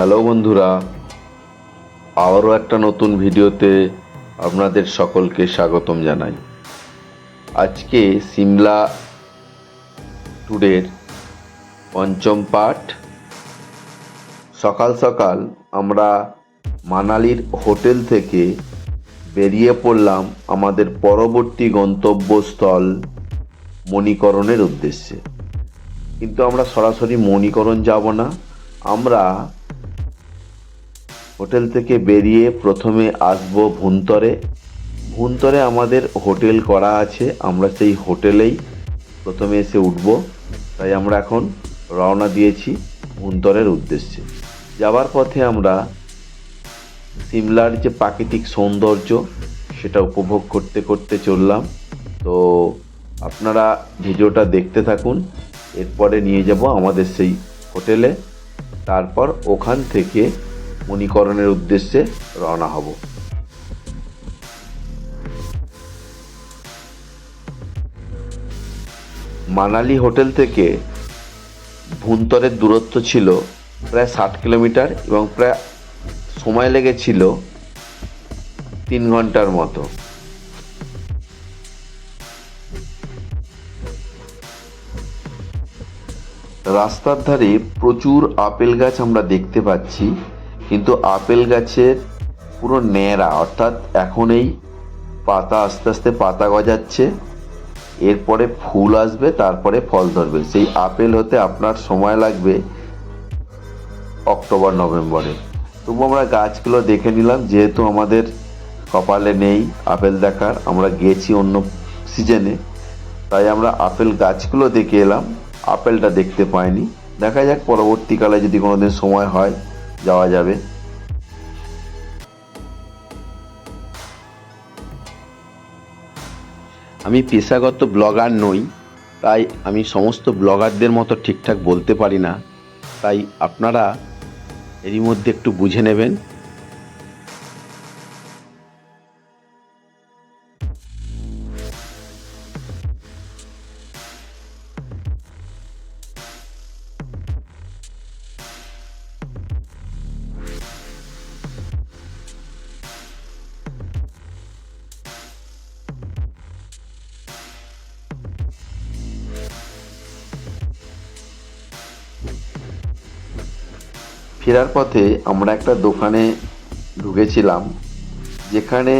Hello বন্ধুরা, আবারও একটা নতুন ভিডিওতে আপনাদের সকলকে স্বাগতম জানাই। আজকে সিমলা ট্যুরের পঞ্চম পার্ট। সকাল সকাল আমরা মানালির হোটেল থেকে বেরিয়ে পড়লাম আমাদের পরবর্তী গন্তব্যস্থল মণিকরণের উদ্দেশ্যে। কিন্তু আমরা সরাসরি মণিকরণ যাব না, আমরা হোটেল থেকে বেরিয়ে প্রথমে আসব ভুন্তরে আমাদের হোটেল করা আছে, আমরা সেই হোটেলেই প্রথমে এসে উঠব। তাই আমরা এখন রওনা দিয়েছি ভুন্তরের উদ্দেশ্যে। যাওয়ার পথে আমরা সিমলার যে প্রাকৃতিক সৌন্দর্য সেটা উপভোগ করতে করতে চললাম। তো আপনারা ভিডিওটা দেখতে থাকুন, এরপরে নিয়ে যাব আমাদের সেই হোটেলে, তারপর ওখান থেকে মণিকরণের উদ্দেশ্যে রওনা হব। মানালি হোটেল থেকে ভুন্তরের দূরত্ব ছিল প্রায় 60 কিলোমিটার এবং প্রায় সময় লেগেছিল 3 ঘন্টার মতো। রাস্তার ধারে প্রচুর আপেল গাছ আমরা দেখতে পাচ্ছি, কিন্তু আপেল গাছের পুরো ন্যাড়া, অর্থাৎ এখন এই পাতা আস্তে আস্তে পাতা গজাচ্ছে, এরপরে ফুল আসবে, তারপরে ফল ধরবে। সেই আপেল হতে আপনার সময় লাগবে অক্টোবর নভেম্বরে। তবু আমরা গাছগুলো দেখে নিলাম, যেহেতু আমাদের কপালে নেই আপেল দেখার, আমরা গেছি অন্য সিজনে, তাই আমরা আপেল গাছগুলো দেখে এলাম, আপেলটা দেখতে পাইনি। দেখা যাক পরবর্তীকালে যদি কোনোদিন সময় হয় যাওয়া যাবে। আমি পেশাগত ব্লগার নই, তাই আমি সমস্ত ব্লগারদের মতো ঠিকঠাক বলতে পারি না, তাই আপনারা এরই মধ্যে একটু বুঝে নেবেন। ফেরার পথে আমরা একটা দোকানে ঢুকেছিলাম, যেখানে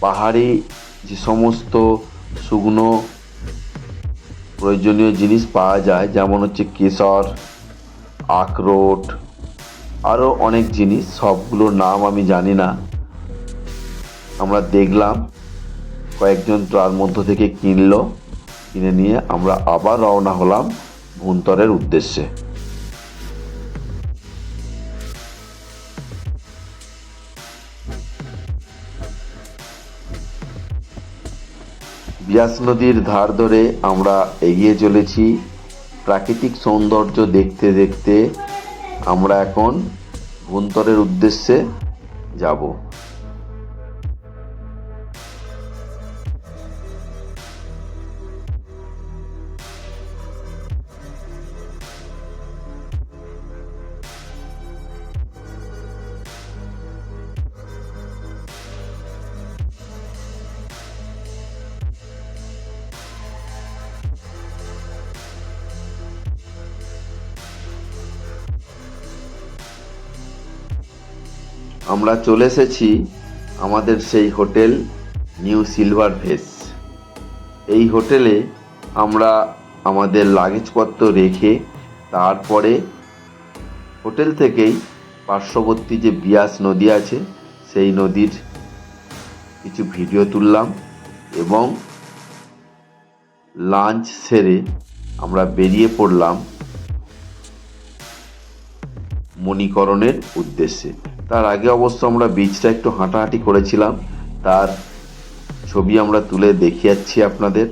পাহাড়ি যে সমস্ত শুকনো প্রয়োজনীয় জিনিস পাওয়া যায়, যেমন হচ্ছে কেশর, আখরোট, আরও অনেক জিনিস, সবগুলোর নাম আমি জানি না। আমরা দেখলাম, কয়েকজন তার মধ্য থেকে কিনে নিয়ে আমরা আবার রওনা হলাম ভুন্তরের উদ্দেশ্যে। বিয়াস নদীর ধার ধরে আমরা এগিয়ে চলেছি। প্রাকৃতিক সৌন্দর্য দেখতে দেখতে আমরা এখন ভুন্তরের উদ্দেশ্যে যাব। আমরা চলে এসেছি আমাদের সেই হোটেল নিউ সিলভার ভেস। এই হোটেলে আমরা আমাদের লাগেজপত্র রেখে তারপরে হোটেল থেকেই পার্শ্ববর্তী যে বিয়াস নদী আছে সেই নদীর কিছু ভিডিও তুললাম এবং লাঞ্চ সেরে আমরা বেরিয়ে পড়লাম মণিকরণের উদ্দেশ্যে। তার আগে অবশ্য আমরা বিচটা একটু হাঁটাহাঁটি করেছিলাম, তার ছবি আমরা তুলে দেখিয়াচ্ছি আপনাদের।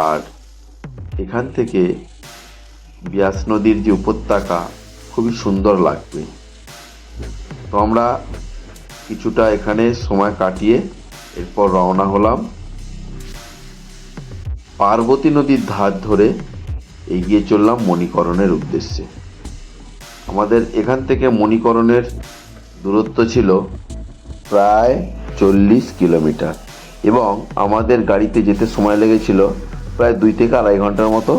আর এখান থেকে বিয়াস নদীর যে উপত্যকা খুবই সুন্দর লাগবে। তো আমরা কিছুটা এখানে সময় কাটিয়ে এরপর রওনা হলাম পার্বতী নদীর ধার ধরে এগিয়ে চললাম মণিকরণের উদ্দেশ্যে। আমাদের এখান থেকে মণিকরণের দূরত্ব ছিল প্রায় 40 কিলোমিটার এবং আমাদের গাড়িতে যেতে সময় লেগেছিল প্রায় 2 থেকে 2.5 ঘন্টার মতো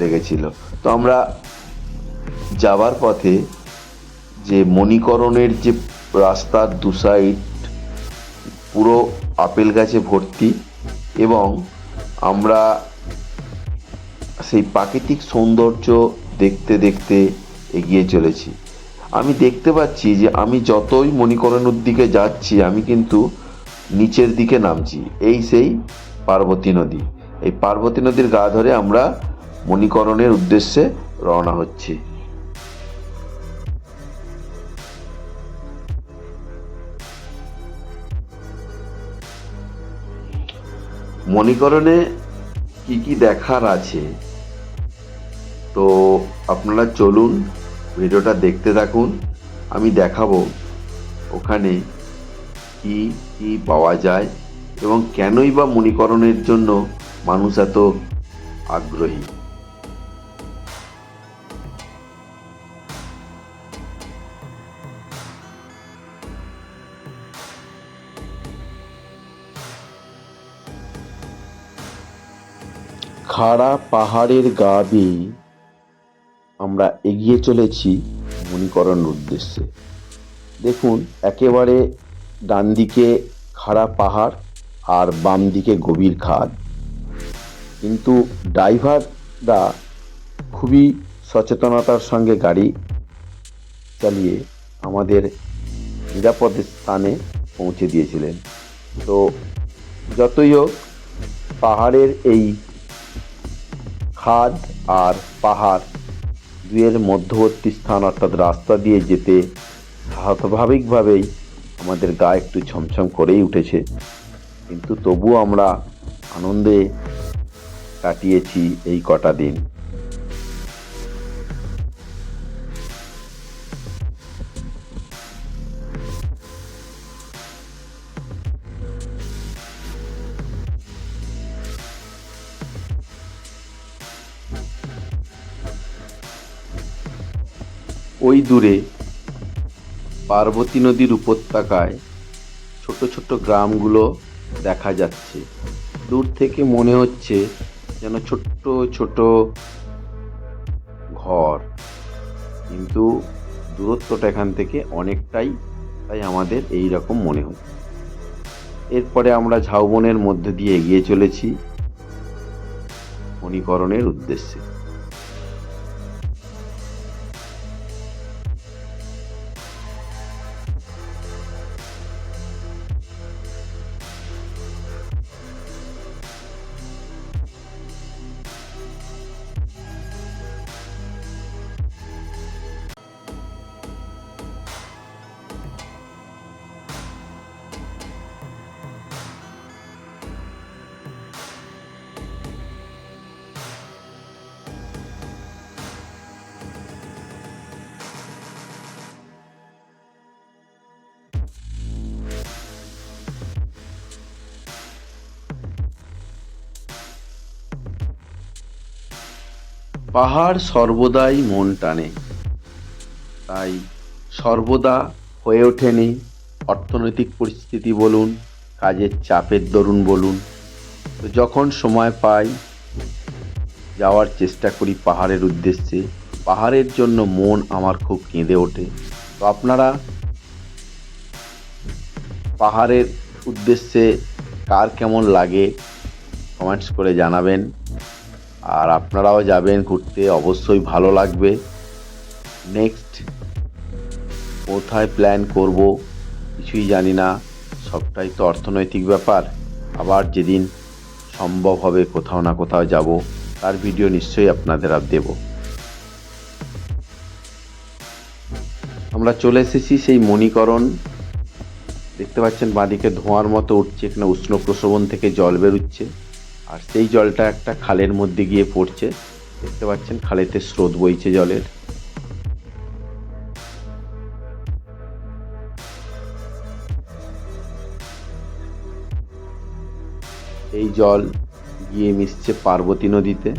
লেগেছিল। তো আমরা যাবার পথে যে মণিকরণের যে রাস্তার দু সাইড পুরো আপেল গাছে ভর্তি এবং আমরা সেই প্রাকৃতিক সৌন্দর্য দেখতে দেখতে এগিয়ে চলেছি। আমি দেখতে পাচ্ছি যে আমি যতই মণিকরণের দিকে যাচ্ছি আমি কিন্তু নিচের দিকে নামছি। এই সেই পার্বতী নদী। এই পার্বতী নদীর গা ধরে আমরা মণিকরণের উদ্দেশ্যে রওনা হচ্ছি। মণিকরণে কি কি দেখার আছে তো আপনারা চলুন ভিডিওটা দেখতে থাকুন। আমি দেখাবো ওখানে কি কি পাওয়া যায় এবং কেনই বা মণিকরণের জন্য মানুষ এত আগ্রহী। খাড়া পাহাড়ের গা বেয়ে আমরা এগিয়ে চলেছি মণিকরণের উদ্দেশ্যে। দেখুন একেবারে ডান দিকে খাড়া পাহাড় আর বাম দিকে গভীর খাদ, কিন্তু ড্রাইভাররা খুবই সচেতনতার সঙ্গে গাড়ি চালিয়ে আমাদের নিরাপদ স্থানে পৌঁছে দিয়েছিলেন। তো যতই হোক পাহাড়ের এই খাদ আর পাহাড় দুয়ের মধ্যবর্তী স্থান অর্থাৎ রাস্তা দিয়ে যেতে স্বাভাবিকভাবেই আমাদের গা একটু ছমছম করেই উঠেছে, কিন্তু তবুও আমরা আনন্দে কাটিয়েছি এই কটা দিন। ওই দূরে পার্বতী নদীর উপত্যকায় ছোট ছোট গ্রামগুলো দেখা যাচ্ছে। দূর থেকে মনে হচ্ছে যেন ছোট্ট ছোট ঘর, কিন্তু দূরত্বটা এখান থেকে অনেকটাই, তাই আমাদের এই রকম মনে হচ্ছে। এরপরে আমরা ঝাউবনের মধ্যে দিয়ে এগিয়ে চলেছি মণিকরণের উদ্দেশ্যে। পাহাড় সর্বদাই মন টানে, তাই সর্বদা হয়ে ওঠেনি অর্থনৈতিক পরিস্থিতি বলুন, কাজের চাপের দরুন বলুন, তো যখন সময় পাই যাওয়ার চেষ্টা করি পাহাড়ের উদ্দেশ্যে। পাহাড়ের জন্য মন আমার খুব কেঁদে ওঠে। তো আপনারা পাহাড়ের উদ্দেশ্যে কার কেমন লাগে কমেন্টস করে জানাবেন। আর আপনারাও যাবেন ঘুরতে, অবশ্যই ভালো লাগবে। নেক্সট কোথায় প্ল্যান করব কিছুই জানি না, সবটাই তো অর্থনৈতিক ব্যাপার। আবার যেদিন সম্ভব হবে কোথাও না কোথাও যাব, তার ভিডিও নিশ্চয়ই আপনাদের দেব। আমরা চলে এসেছি সেই মণিকরণ। দেখতে পাচ্ছেন বাঁদিকে ধোঁয়ার মতো উঠছে, এখানে উষ্ণ প্রস্রবণ থেকে জল বেরোচ্ছে আর সেই জলটা একটা খালের মধ্যে গিয়ে পড়ছে। দেখতে পাচ্ছেন খালেতে স্রোত বইছে জলের। এই জল গিয়ে মিশছে পার্বতী নদীতে।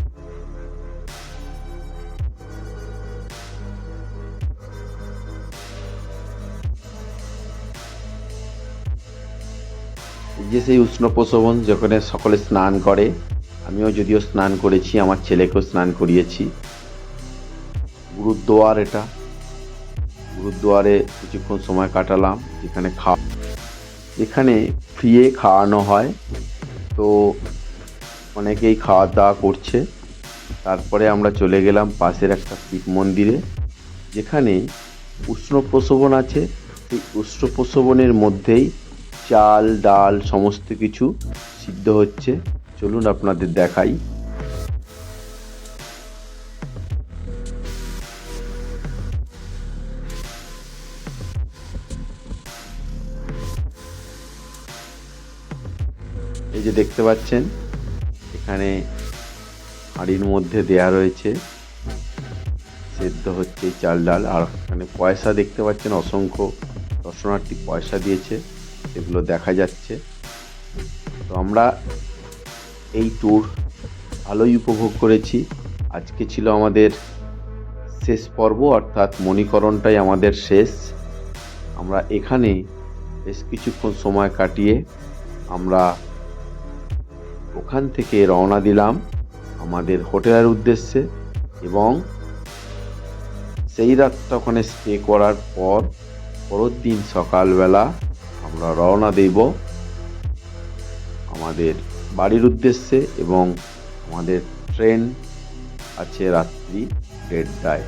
এই যে সেই উষ্ণ প্রসবন, যেখানে সকলে স্নান করে, আমিও যদিও স্নান করেছি, আমার ছেলেকেও স্নান করিয়েছি। গুরুদ্বার এটা, গুরুদ্বারে কিছুক্ষণ সময় কাটালাম, এখানে ফ্রিয়ে খাওয়ানো হয়, তো অনেকেই খাওয়া দাওয়া করছে। তারপরে আমরা চলে গেলাম পাশের একটা শিব মন্দিরে, যেখানে উষ্ণ প্রসবন আছে। সেই উষ্ণ প্রসবনের মধ্যেই চাল ডাল সমস্ত কিছু সিদ্ধ হচ্ছে। চলুন আপনাদের দেখাই। এই যে দেখতে পাচ্ছেন, এখানে হাঁড়ির মধ্যে দেয়া রয়েছে, সেদ্ধ হচ্ছে এই চাল ডাল। আর এখানে পয়সা দেখতে পাচ্ছেন, অসংখ্য দর্শনার্থী পয়সা দিয়েছে, সেগুলো দেখা যাচ্ছে। তো আমরা এই ট্যুর ভালোই উপভোগ করেছি। আজকে ছিল আমাদের শেষ পর্ব, অর্থাৎ মণিকরণটাই আমাদের শেষ। আমরা এখানে বেশ কিছুক্ষণ সময় কাটিয়ে আমরা ওখান থেকে রওনা দিলাম আমাদের হোটেলের উদ্দেশ্যে, এবং সেই রাতটা ওখানে স্টে করার পর পরের দিন সকালবেলা আমরা রওনা দেব আমাদের বাড়ির উদ্দেশ্যে, এবং আমাদের ট্রেন আছে রাত্রি 1:30টায়।